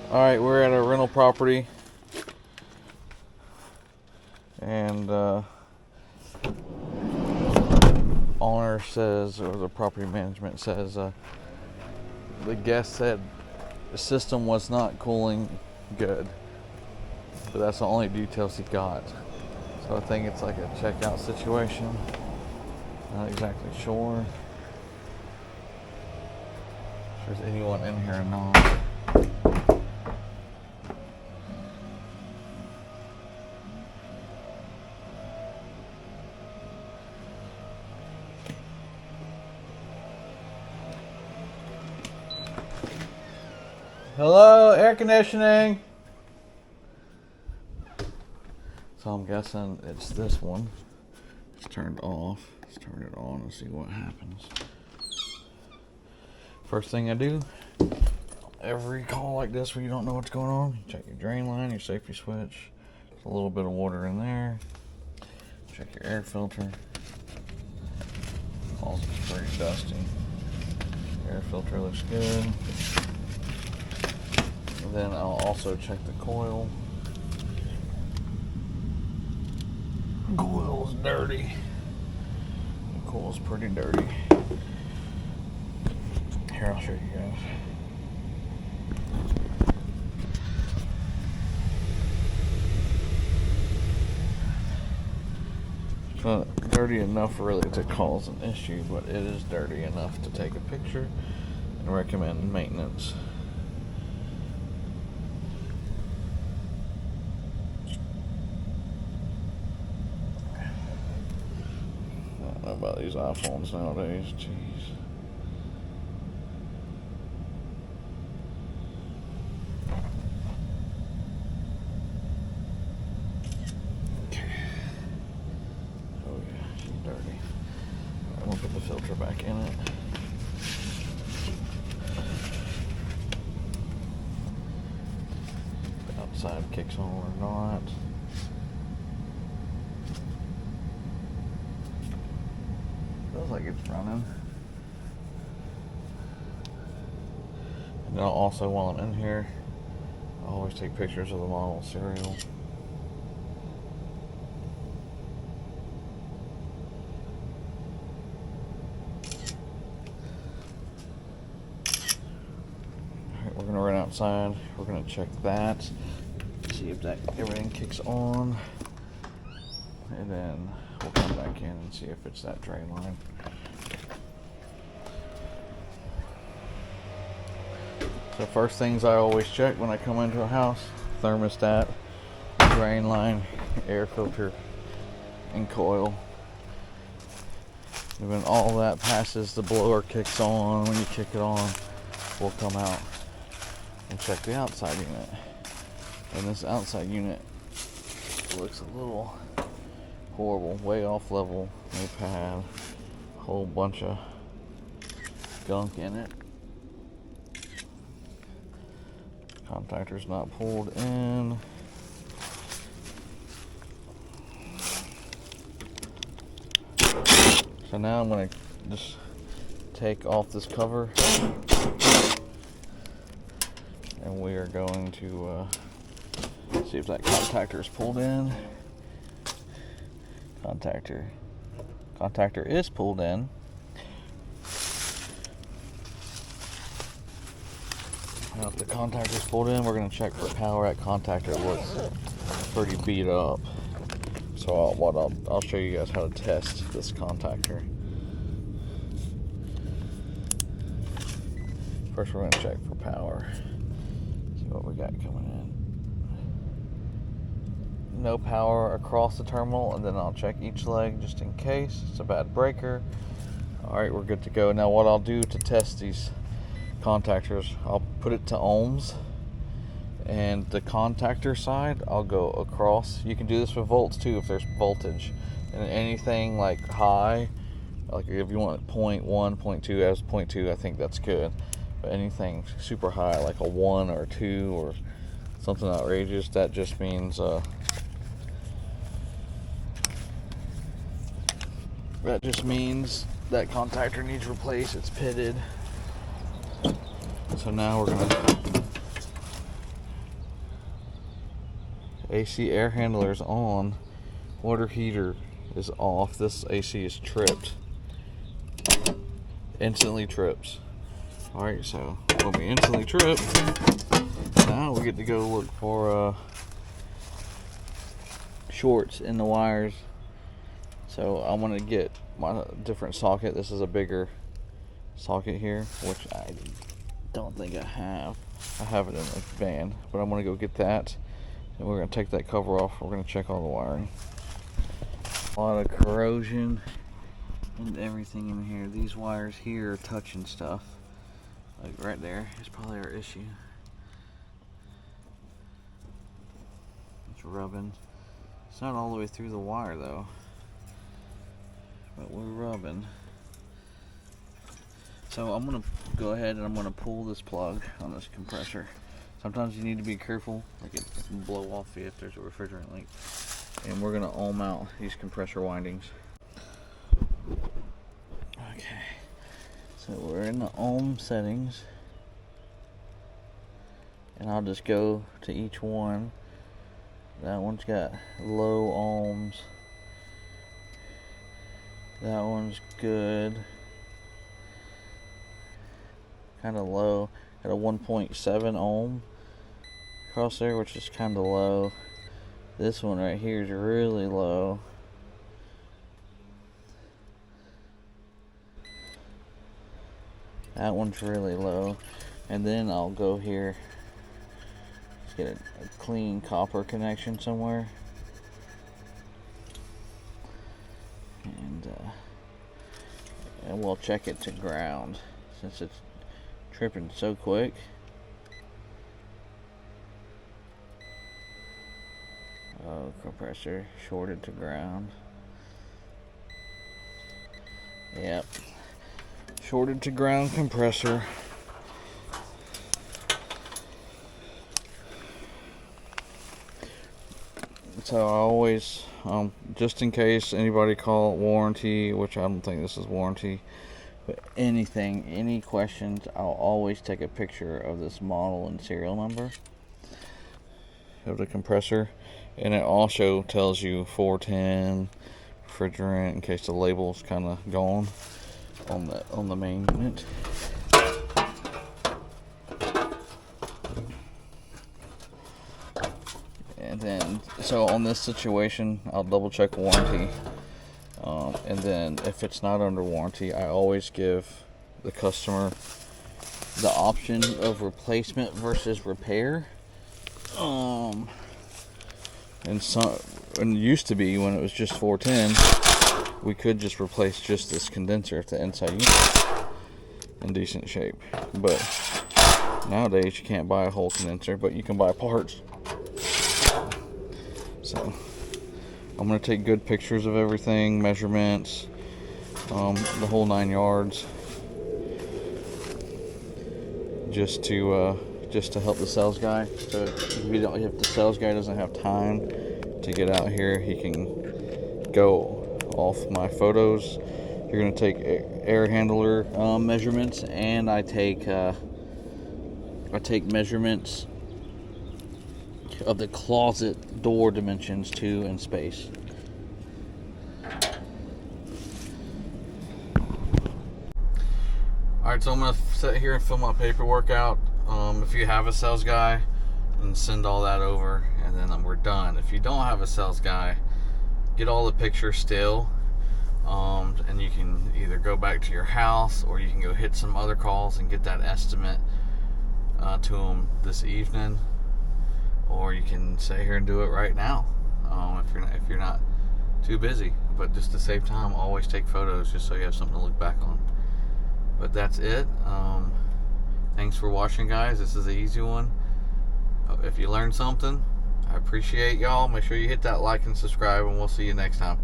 Alright, we're at a rental property, and owner says, or the property management says, the guest said the system was not cooling good, but that's the only details he got. So I think it's like a checkout situation. Not exactly sure if there's anyone in here or not. Hello, air conditioning. So I'm guessing it's this one. It's turned off. Let's turn it on and see what happens. First thing I do, every call like this where you don't know what's going on, you check your drain line, your safety switch. There's a little bit of water in there. Check your air filter. All is pretty dusty. Air filter looks good. And then I'll also check the coil. Coil's dirty. The coil's pretty dirty. Here, I'll show you guys. It's not dirty enough really to cause an issue, but it is dirty enough to take a picture and recommend maintenance. I don't know about these iPhones nowadays, jeez. Put the filter back in it. The outside kicks on or not. Feels like it's running. And then also, while I'm in here, I always take pictures of the model serial. We're gonna run outside. We're gonna check that, see if that everything kicks on, and then we'll come back in and see if it's that drain line. So first things I always check when I come into a house: thermostat, drain line, air filter, and coil. And when all that passes, the blower kicks on. When you kick it on, we'll come out and check the outside unit. And this outside unit looks a little horrible, way off level, no pad, a whole bunch of gunk in it. Contactor's not pulled in. So now I'm going to just take off this cover. And we are going to see if that contactor is pulled in. Contactor is pulled in. Now if the contactor is pulled in, we're going to check for power. That contactor looks pretty beat up. So I'll show you guys how to test this contactor. First we're going to check for power. What we got coming in. No power across the terminal, and then I'll check each leg just in case it's a bad breaker. Alright, we're good to go. Now what I'll do to test these contactors, I'll put it to ohms, and the contactor side I'll go across. You can do this with volts too if there's voltage, and anything like high, like if you want 0.1, 0.2, as 0.2, I think that's good. But anything super high, like a 1 or 2 or something outrageous, that just means that contactor needs replaced. It's pitted. So now we're gonna AC air handler is on. Water heater is off. This AC is tripped. Instantly trips. Alright, so when we instantly trip, now we get to go look for shorts in the wires. So I'm going to get my different socket. This is a bigger socket here, which I don't think I have. I have it in the van, but I'm going to go get that. And we're going to take that cover off. We're going to check all the wiring. A lot of corrosion and everything in here. These wires here are touching stuff. Like right there is probably our issue. It's rubbing. It's not all the way through the wire though, but we're rubbing. So I'm gonna go ahead and I'm gonna pull this plug on this compressor. Sometimes you need to be careful, like it can blow off if there's a refrigerant leak. And we're gonna ohm out these compressor windings. Okay, so we're in the ohm settings, and I'll just go to each one. That one's got low ohms. That one's good. Kind of low. Got a 1.7 ohm across there, which is kind of low. This one right here is really low. That one's really low. And then I'll go here. Let's get a clean copper connection somewhere. And we'll check it to ground since it's tripping so quick. Oh, compressor shorted to ground. Yep. Shorted to ground compressor. So I always, just in case anybody call it warranty, which I don't think this is warranty, but anything, any questions, I'll always take a picture of this model and serial number of the compressor. And it also tells you 410 refrigerant in case the label's kind of gone on the main unit. And then, so on this situation, I'll double check warranty. And then if it's not under warranty, I always give the customer the option of replacement versus repair. And it used to be when it was just 410, we could just replace just this condenser if the inside unit's in decent shape. But nowadays you can't buy a whole condenser, but you can buy parts. So I'm going to take good pictures of everything, measurements, the whole 9 yards, just to help the sales guy. So if the sales guy doesn't have time to get out here, he can go off my photos. You're going to take air handler measurements, and I take measurements of the closet door dimensions too, and space. Alright, so I'm going to sit here and fill my paperwork out. If you have a sales guy, and send all that over, and then we're done. If you don't have a sales guy, get all the pictures still, and you can either go back to your house, or you can go hit some other calls and get that estimate to them this evening, or you can sit here and do it right now if you're not too busy. But just to save time, always take photos just so you have something to look back on. But that's it. Thanks for watching, guys. This is an easy one. If you learned something, I appreciate y'all. Make sure you hit that like and subscribe, and we'll see you next time.